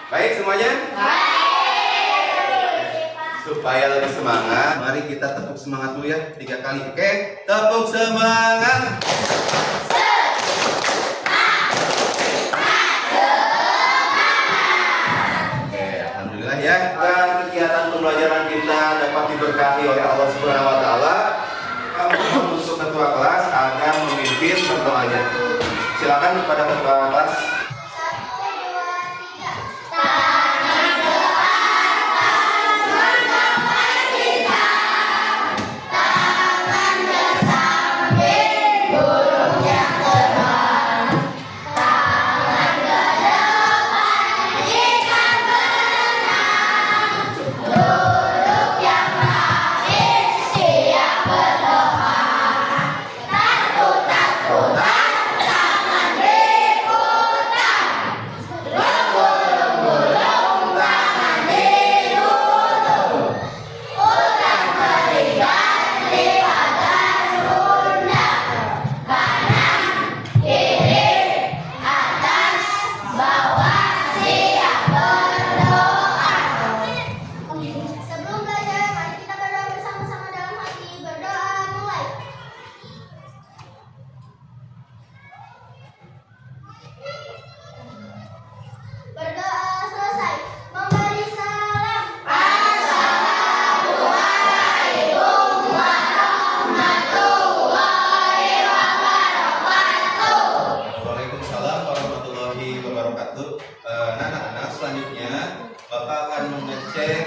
Baik semuanya? Supaya lebih semangat, mari kita tepuk semangat dulu ya 3 kali. Oke, tepuk semangat. Oke, alhamdulillah ya. Kegiatan pembelajaran kita dapat diberkahi oleh Allah Subhanahu wa taala. Kamu untuk ketua kelas akan memimpin berdoanya. Silakan kepada ketua kelas.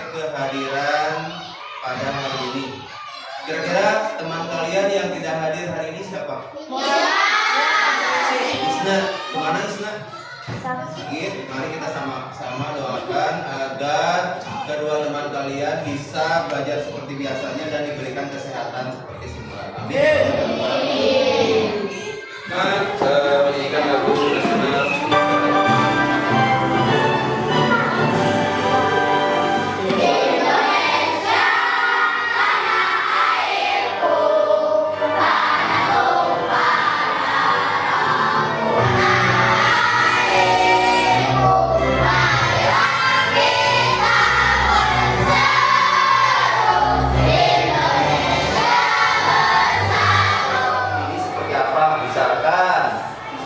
Kehadiran pada hari ini. Kira-kira teman kalian yang tidak hadir hari ini siapa? Isna. Kemana Isna? Sakit. Mari kita sama-sama doakan agar kedua teman kalian bisa belajar seperti biasanya dan diberikan kesehatan seperti semula. Amin. Nah, menyanyikan lagu nasional.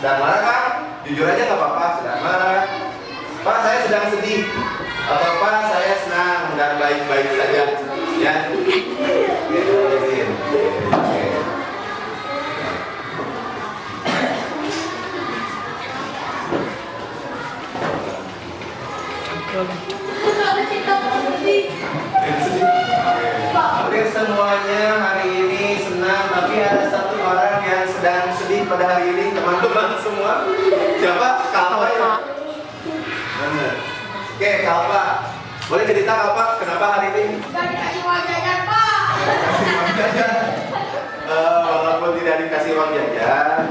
Sedang marah kan? Jujur aja nggak apa-apa, sedang marah. Pak, saya sedang sedih. Atau Pak, saya senang dan baik-baik saja. Ya. Oke, semuanya hari ini senang, tapi ada satu orang yang sedang sedih pada hari ini, teman-teman semua. Siapa? Kalpa ya? Oke, Kalpa. Boleh cerita Kalpa, kenapa hari ini? Gak dikasih uang jajan, Pak. Dikasih uang jajan. Walaupun tidak dikasih uang jajan,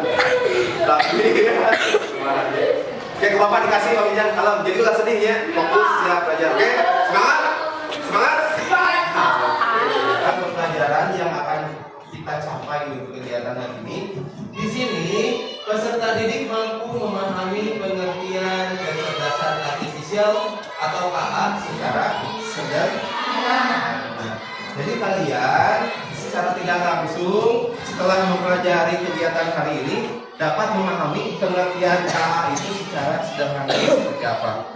tapi oke, ke Bapak dikasih uang jajan. Kalau jadi udah sedih ya, fokus siap belajar. Oke, semangat, semangat. Pelajaran yang akan kita capai untuk kegiatan hari ini. Di sini peserta didik mampu memahami pengertian kecerdasan artifisial atau KA secara sederhana. Nah, jadi kalian secara tidak langsung setelah mempelajari kegiatan hari ini dapat memahami pengertian KA itu secara sederhana seperti apa.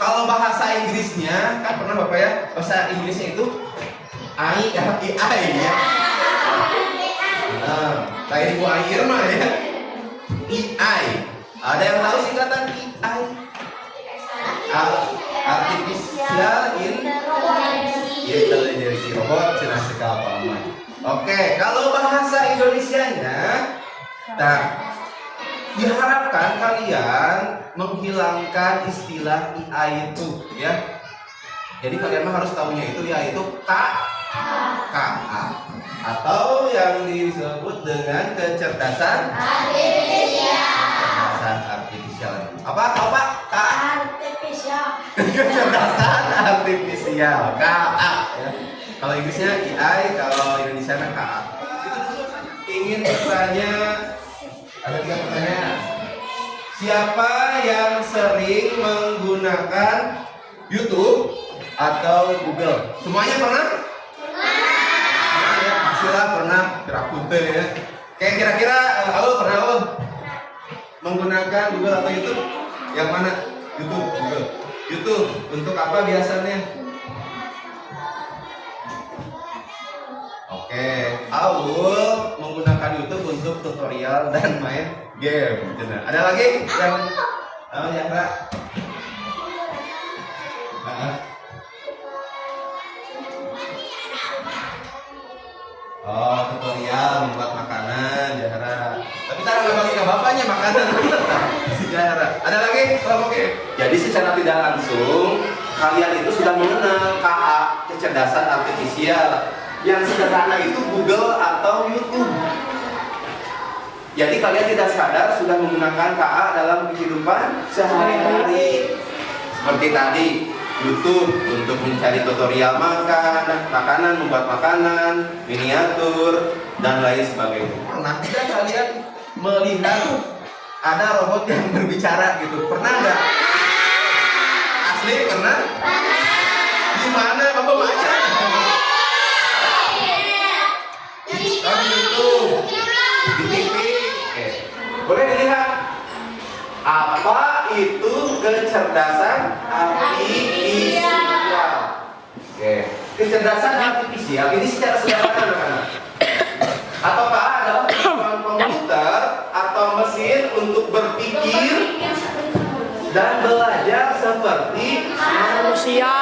Kalau bahasa Inggrisnya kan pernah Bapak ya, bahasa Inggrisnya itu AI ya. Nah, kayak Ibu Ai Irma ya. AI. Ada yang tahu singkatan AI? Artificial Intelligence, robot cerdas sekali. Oke, kalau bahasa Indonesianya, nah, diharapkan kalian menghilangkan istilah AI itu ya. Jadi kalian harus tahunya itu yaitu KA atau yang disebut dengan kecerdasan artifisial. Apa? Artifisial. Kecerdasan artifisial KA ya. Kalau Inggrisnya AI, kalau Indonesia KA. Itu dulu ingin bertanya, ada 3 pertanyaan. Siapa yang sering menggunakan YouTube atau Google? Semuanya pernah? Pernah ya, pastilah pernah. Kira-kira ya. Kayak kira-kira, pernah menggunakan Google atau YouTube? Yang mana? YouTube, Google. YouTube untuk apa biasanya? Oke, Aul menggunakan YouTube untuk tutorial dan main game. Benar. Ada lagi yang yang Ra? Oh, tutorial membuat makanan, Jahara. Tapi cara nggak bagi ke bapaknya makanan. Si Jahara. Ada lagi? Oh, oke. Jadi secara tidak langsung kalian itu sudah mengenal KA, kecerdasan artifisial. Yang sederhana itu Google atau YouTube. Jadi kalian tidak sadar sudah menggunakan KA dalam kehidupan sehari-hari. Seperti tadi, YouTube untuk mencari tutorial makanan, membuat makanan, miniatur, dan lain sebagainya. Pernah tidak kalian melihat ada robot yang berbicara gitu? Pernah nggak? Asli pernah? Di mana? Bapak baca? Di YouTube, di TV. Boleh dilihat apa itu kecerdasan artifisial. Kecerdasan artifisial ini secara sederhana anak-anak. Ataukah adalah kemampuan komputer atau mesin untuk berpikir dan belajar seperti manusia.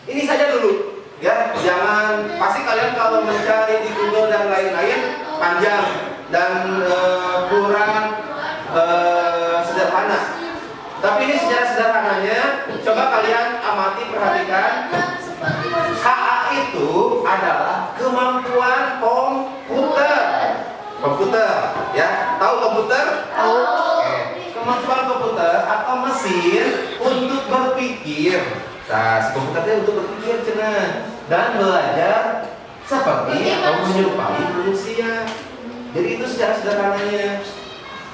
Ini saja dulu. Ya, jangan pasti kalian kalau mencari di Google dan lain-lain panjang dan kurang sederhana. Tapi ini secara sederhananya, coba kalian amati perhatikan. KA itu adalah kemampuan komputer. Komputer, ya, tahu komputer? Tahu. Kemampuan komputer atau mesin untuk berpikir. Nah, si komputernya untuk berpikir cenah dan belajar seperti atau menyerupai manusia. Jadi itu secara sederhananya.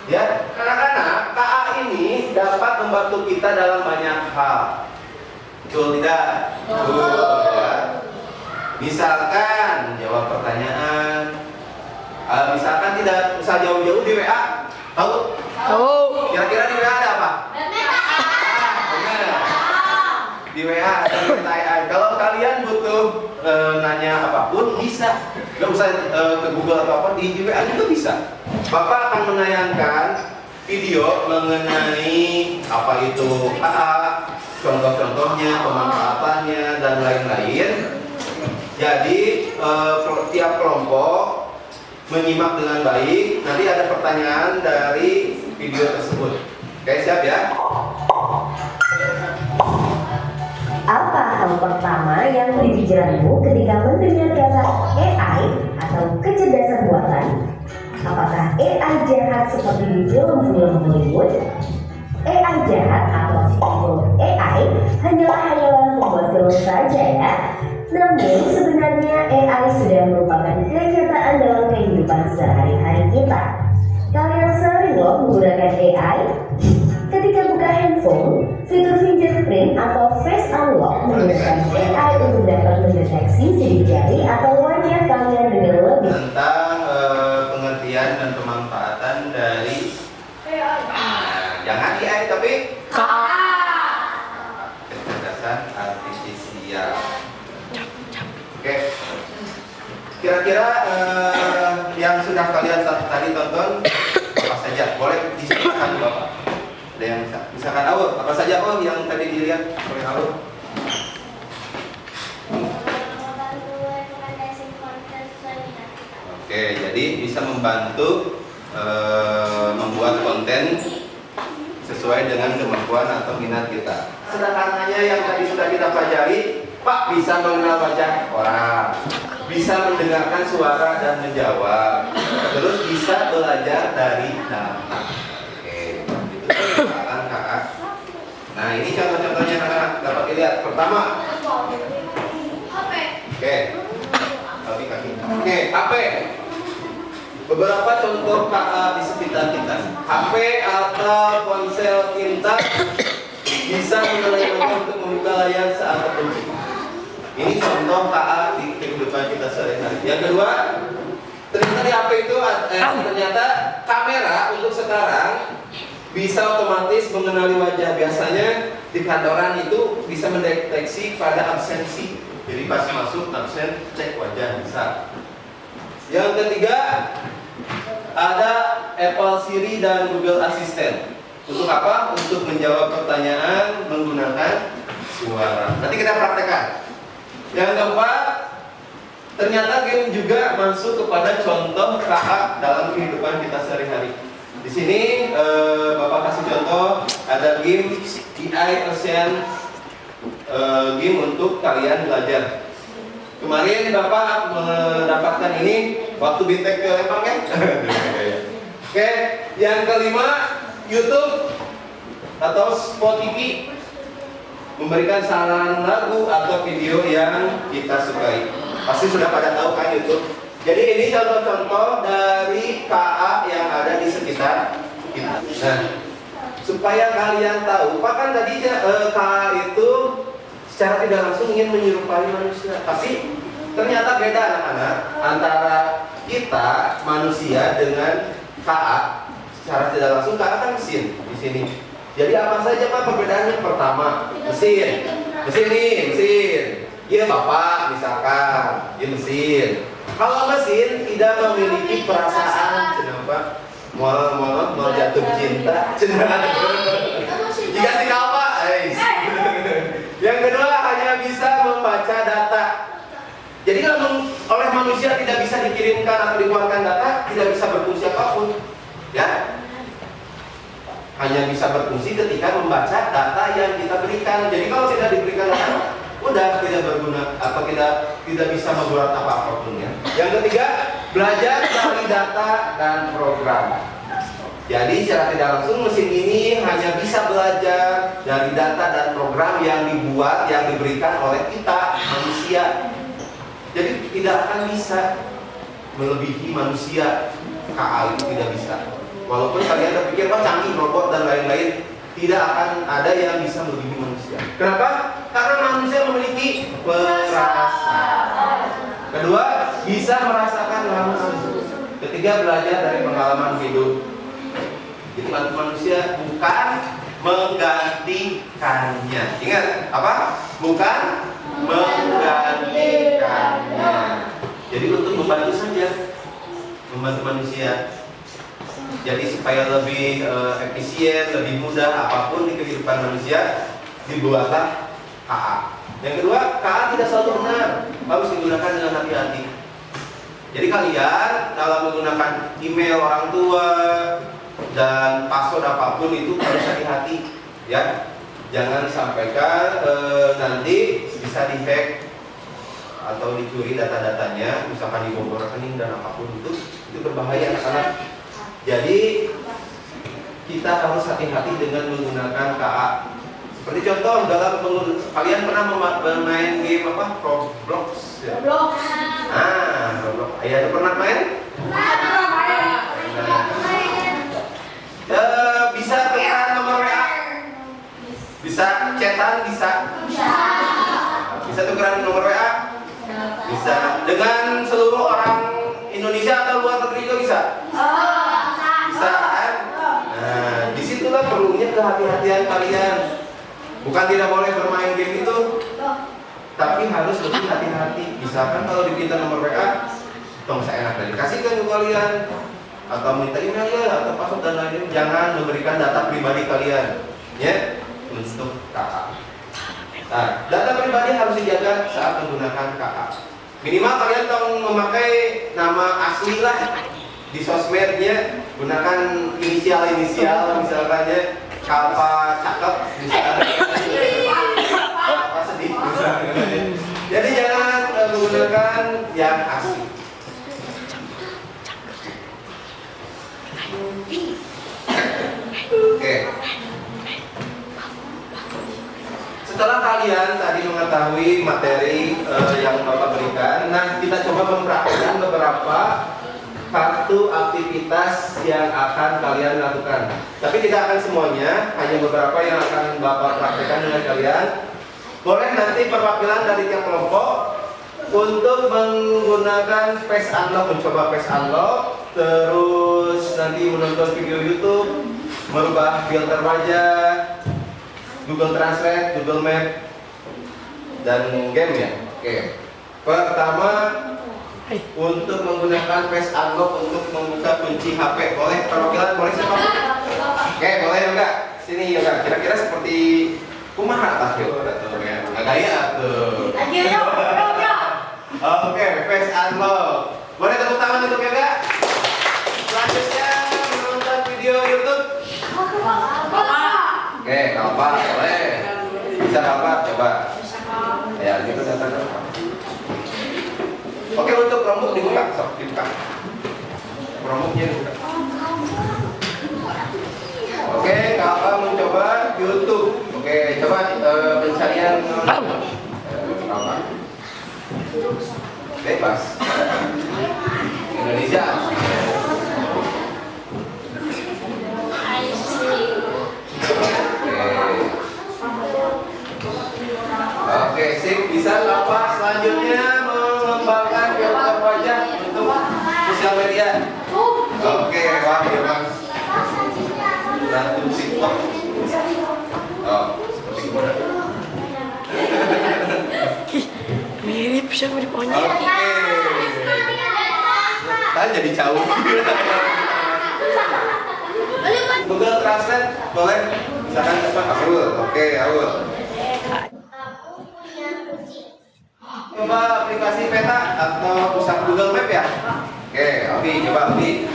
Ya, anak-anak, KA ini dapat membantu kita dalam banyak hal. Betul tidak? Betul ya. Misalkan jawab pertanyaan. Misalkan tidak usah jauh-jauh di WA. Tahu? Tahu. Kira-kira di WA ada apa? Di WA ada pertanyaan. Kalau kalian butuh nanya apapun bisa, nggak usah ke Google atau apa, di WA juga bisa. Bapak akan menayangkan video mengenai apa itu KA, contoh-contohnya, pemanfaatannya dan lain-lain. Jadi tiap kelompok menyimak dengan baik. Nanti ada pertanyaan dari video tersebut. Oke, siap ya? Apa hal pertama yang menjadi pikiranmu ketika mendengar kata AI atau kecerdasan buatan? Apakah AI jahat seperti di film-film Hollywood? AI jahat atau figur AI hanyalah hayalan pembuat film saja ya. Namun sebenarnya AI sudah merupakan kenyataan dalam kehidupan sehari-hari kita. Kalian sering loh menggunakan AI? Ketika buka handphone, fitur fingerprint atau face unlock menggunakan AI untuk dapat mendeteksi sidik jari atau wajah kalian dengan lebih. Tentang pengertian dan pemanfaatan dari jangan AI tapi kecerdasan artifisial. Oke. Kira-kira yang sudah kalian tadi tonton apa saja? Boleh diceritakan Bapak? Ada yang misalkan Aul, apa saja yang tadi dilihat oleh Aul? Oke, jadi bisa membantu membuat konten sesuai dengan kemampuan atau minat kita. Sederhananya yang tadi sudah kita pelajari, Pak bisa mengenal wajah orang, bisa mendengarkan suara dan menjawab, terus bisa belajar dari data. Kakak. Nah, ini contoh-contohnya anak-anak dapat dilihat. Pertama, oke, kaki. Oke, HP. beberapa contoh KA di sekitar kita. HP atau ponsel pintar bisa menelan untuk membuka layar saat terkunci. Ini contoh KA di kehidupan kita sehari-hari. Yang kedua, ternyata di HP itu ternyata kamera untuk sekarang bisa otomatis mengenali wajah. Biasanya di kantoran itu bisa mendeteksi pada absensi. Jadi pas masuk absen, cek wajah bisa. Yang ketiga, ada Apple Siri dan Google Assistant. Untuk apa? Untuk menjawab pertanyaan menggunakan suara. Nanti kita praktekkan. Yang keempat, ternyata game juga masuk kepada contoh KA dalam kehidupan kita sehari-hari. Di sini Bapak kasih contoh, ada game AI Ocean, game untuk kalian belajar. Kemarin Bapak mendapatkan ini waktu bintek ke Lembang ya. Oke, yang kelima, YouTube atau Spotify memberikan saran lagu atau video yang kita sukai. Pasti sudah pada tahu kan YouTube. Jadi ini contoh-contoh dari KA yang ada di sekitar kita. Nah, supaya kalian tahu, Pak kan tadi KA itu secara tidak langsung ingin menyerupai manusia. Tapi ternyata beda anak-anak antara kita manusia dengan KA. Secara tidak langsung KA kan mesin di sini. Jadi apa saja Pak perbedaannya? Pertama, mesin. Mesin nih, mesin. Iya Bapak misalkan, ya mesin. Kalau mesin tidak memiliki perasaan, kenapa? Mau jatuh cinta, jika si Pak. Yang kedua hanya bisa membaca data. Jadi kalau oleh manusia tidak bisa dikirimkan atau dikeluarkan data, tidak bisa berfungsi apapun, ya. Hanya bisa berfungsi ketika membaca data yang kita berikan. Jadi kalau tidak diberikan data, udah tidak berguna atau tidak bisa membuat apapun ya. Yang ketiga, belajar dari data dan program. Jadi secara tidak langsung mesin ini hanya bisa belajar dari data dan program yang dibuat, yang diberikan oleh kita manusia. Jadi tidak akan bisa melebihi manusia. KA itu tidak bisa. Walaupun kalian berpikir canggih robot dan lain-lain, tidak akan ada yang bisa melebihi manusia. Kenapa? Karena manusia memiliki perasaan. Kedua, bisa merasakan langsung. Ketiga, belajar dari pengalaman hidup. Jadi manusia bukan menggantikannya. Ingat apa? Bukan menggantikannya. Jadi untuk membantu saja, membantu manusia. Jadi supaya lebih efisien, lebih mudah apapun di kehidupan manusia, dibuatlah KA. Yang kedua, KA tidak selalu benar, harus digunakan dengan hati-hati. Jadi kalian dalam menggunakan email orang tua dan password apapun itu harus hati-hati, ya. Jangan sampaikan nanti bisa di-hack atau dicuri data-datanya, misalkan dibobol rekening dan apapun itu berbahaya anak-anak. Jadi kita harus hati-hati dengan menggunakan KA. Seperti contoh dalam kalian pernah bermain game apa? Roblox. Ya? Roblox. Roblox. Ayah pernah main? Bisa tukeran nomor WA? Bisa chatan? Bisa tukeran nomor WA? Bisa. Dengan seluruh orang Indonesia atau luar negeri juga bisa? Bisa kan? Nah, disitulah perlunya kehati-hatian kalian. Bukan tidak boleh bermain game itu, tapi harus lebih hati-hati. Misalkan kalau diminta nomor WA, tong saya enak dari kasihkan ke kalian, atau minta email ya, atau password dan lain-lain. Jangan memberikan data pribadi kalian, ya, untuk KA. Nah, data pribadi harus dijaga saat menggunakan KA. Minimal kalian tong memakai nama asli lah di sosmednya, gunakan inisial misalkan ya, Kalpa cakep misalkan, Kalpa sedih misalkan. Jadi jangan menggunakan yang asli. Oke. Setelah kalian tadi mengetahui materi yang Bapak berikan, nah kita coba mempraktikkan beberapa kartu aktivitas yang akan kalian lakukan. Tapi tidak akan semuanya, hanya beberapa yang akan Bapak praktekkan dengan kalian. Boleh nanti perwakilan dari tiap kelompok untuk menggunakan Face Unlock, mencoba Face Unlock, terus nanti menonton video YouTube, merubah filter wajah, Google Translate, Google Map, dan game ya. Oke. Pertama, untuk menggunakan Face Unlock untuk membuka kunci HP. Boleh perwakilan, boleh siapa? Oke, boleh ya enggak? Sini ya enggak. Kira-kira seperti kumaha tah yo tuh ya. Enggak gaya tuh. Oke, Face Unlock. Boleh tepuk tangan untuk Yoga? Selanjutnya menonton video YouTube. Oke, Bapak boleh. Bisa Bapak coba. Ya, gitu datang. Oke, untuk rambut dibuka, sok dibuka. Rambutnya dibuka. Oke, Kakak mencoba YouTube. Oke, coba pencarian apa? Bebas. Indonesia. Oke, sip. Bisa Bapak selanjutnya mengembangkan filter wajah untuk sosial media. Oke, wah ya Mas. Ratu TikTok. Oh, seperti gimana? Mirip sih, mirip Oke. onyek. Kan jadi jauh. Google Translate boleh? Misalkan apa? Aul. Oke, Aul. Coba aplikasi peta atau pusat Google Map ya. Oke, Abi, coba Abi.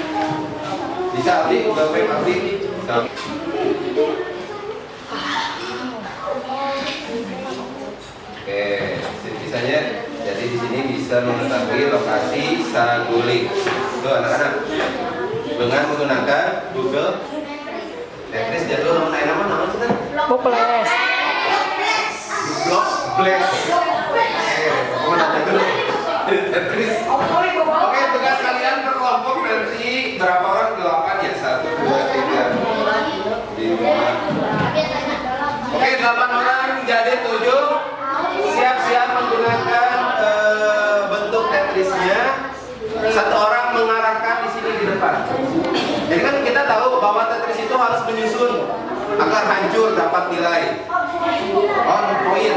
Bisa Abi Google Map Abi. Bisa. Oke, bisanya jadi di sini bisa mengetahui lokasi Saguling. Tuh anak-anak dengan menggunakan Google Tetris jadwal nama kita. Poples. Blok Blast. Tetris. Oke, tugas kalian per kelompok nanti berapa orang? 8 ya? 1, 2, 3, 5. Oke, 8 orang jadi 7. Siap-siap menggunakan bentuk Tetrisnya. 1 orang mengarahkan di sini di depan. Jadi kan kita tahu bahwa Tetris itu harus menyusun agar hancur dapat nilai on point.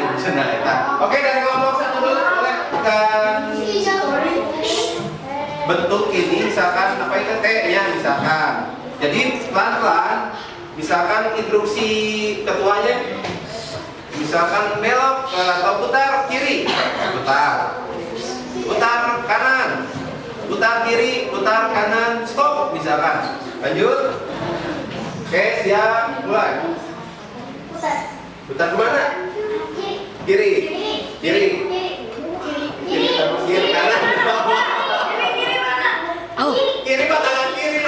Oke, dari kelompok 1 dulu boleh kan bentuk ini misalkan apa itu T-nya misalkan. Jadi pelan-pelan misalkan instruksi ketuanya misalkan belok atau putar kiri, putar kanan, putar kiri, putar kanan, stop misalkan. Lanjut. Oke, siap, mulai. Putar kemana? Kiri. Kiri. Kiri kanan. Kiri tangan kiri.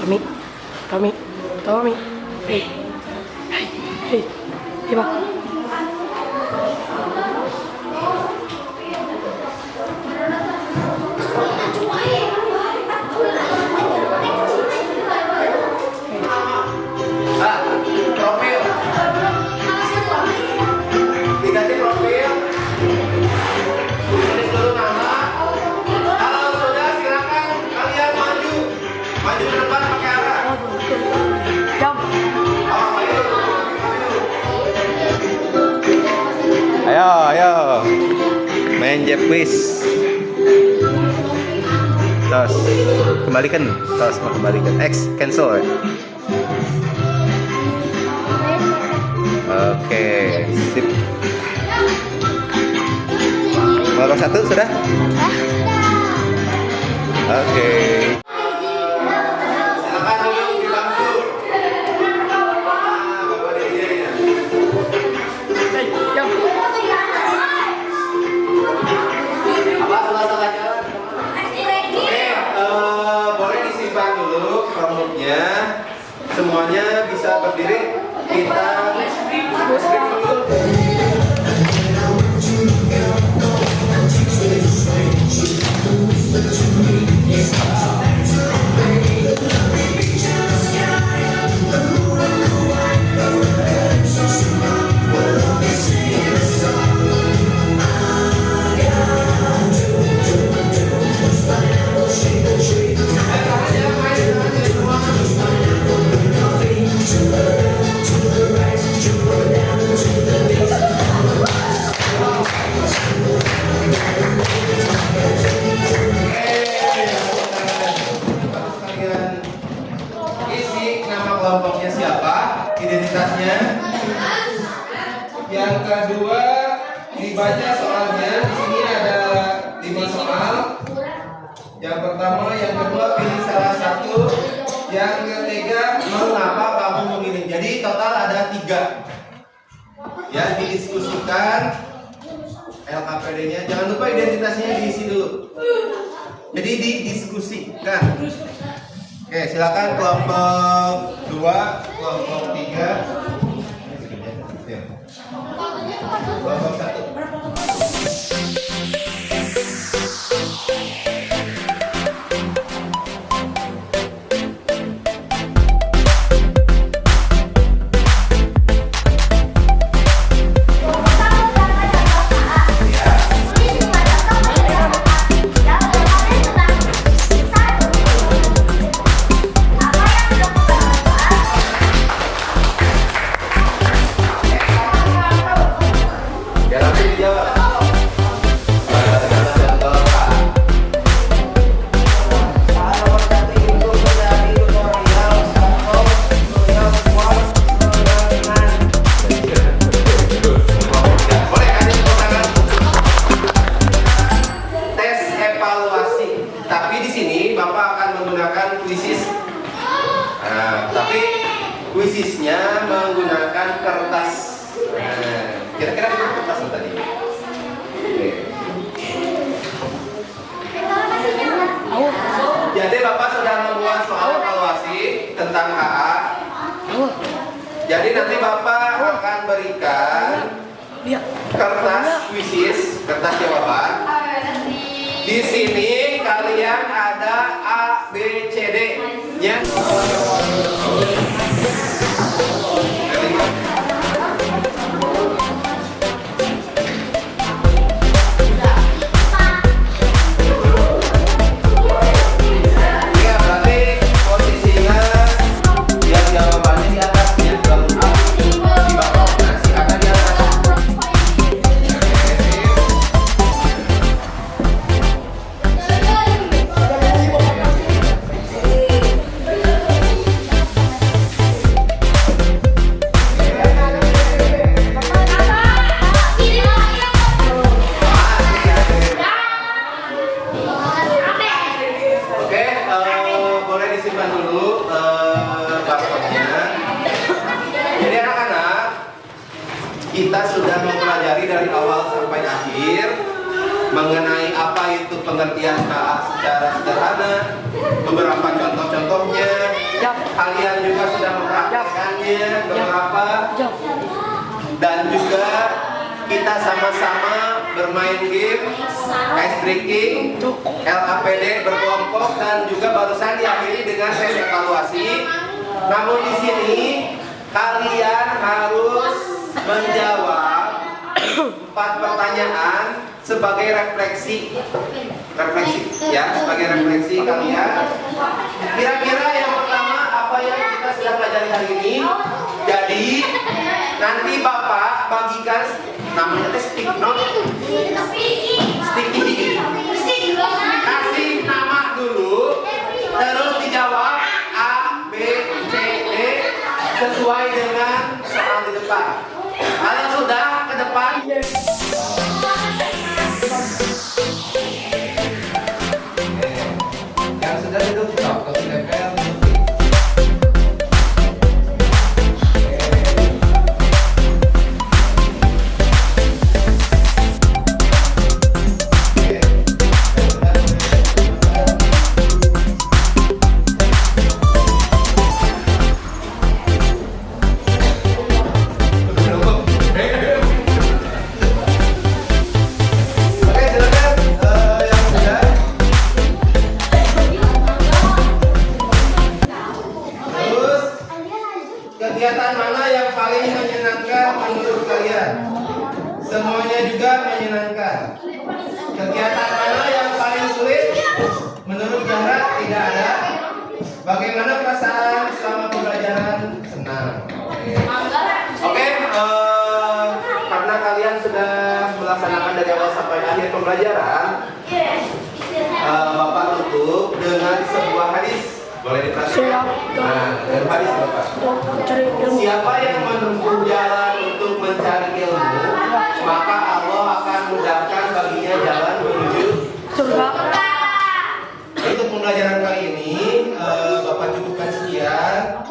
Tommy, Tommy, Tommy. Hey, hey, hey. Iya bang. Profil. Diganti profil. Tulis dulu nama. Kalau sudah silakan kalian maju. Maju ke depan pakai arah. Jam. Oh, ayo. Ayo, main Jepwis. Tos, kembalikan. Tos, mau kembalikan. X, cancel. Oke, sip. Nomor 1 sudah? Oke. Silakan duduk di bangku. Bapak dirjennya. Hey, jam. Apa salah jalan? Oke, boleh disimpan dulu rambutnya. Semuanya bisa berdiri. Kita screening dulu. Kelompoknya siapa, identitasnya. Yang kedua dibaca soalnya. Di sini ada 5 soal. Yang pertama, yang kedua pilih salah satu. Yang ketiga, mengapa kamu memilih. Jadi total ada 3. Ya, didiskusikan LKPD-nya. Jangan lupa identitasnya diisi dulu. Jadi didiskusikan. Oke, silakan kelompok 2, kelompok 3. Kelompok 1. Kuisisnya menggunakan kertas. Kira-kira itu kertas apa tadi? Jadi Bapak sudah membuat soal evaluasi tentang KA. Jadi nanti Bapak akan berikan kertas kuisis, kertas jawaban. Di sini kalian ada A, B, C, D-nya. pengertian KA secara sederhana, beberapa contoh-contohnya. Jap. Kalian juga sudah mempraktekannya beberapa, Jap. dan juga kita sama-sama bermain game, ice breaking, LAPD berkelompok, dan juga barusan diakhiri dengan tes evaluasi. Namun di sini kalian harus menjawab 4 pertanyaan sebagai refleksi ya, sebagai refleksi kalian. Kira-kira yang pertama apa yang kita sedang pelajari hari ini? Jadi nanti Bapak bagikan namanya stick note, sticky. Kasih nama dulu, terus dijawab A, B, C, D sesuai dengan soal di depan. Kalau sudah ke depan. Yang sudah duduk stop, kalau tidak fail. Kegiatan mana yang paling menyenangkan menurut kalian? Semuanya juga menyenangkan. Kegiatan mana yang paling sulit? Menurut Zahra tidak ada. Bagaimana perasaan selama pembelajaran? Senang. Oke, karena kalian sudah melaksanakan dari awal sampai akhir pembelajaran, Bapak tutup dengan sebuah hadis. Boleh diperhatikan? Nah, dari hadis Bapak. Cari ilmu. Siapa yang menempuh jalan untuk mencari ilmu, maka Allah akan mudahkan baginya jalan menuju Surga. Untuk pembelajaran kali ini, Bapak cukupkan sekian.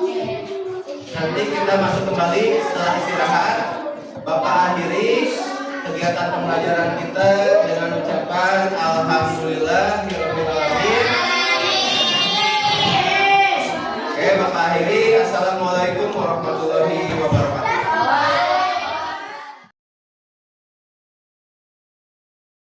Nanti kita masuk kembali setelah istirahat. Bapak akhiri kegiatan pembelajaran kita dengan ucapan Alhamdulillahirobbilalamin. Oke, Bapak akhiri. Assalamualaikum warahmatullahi wabarakatuh.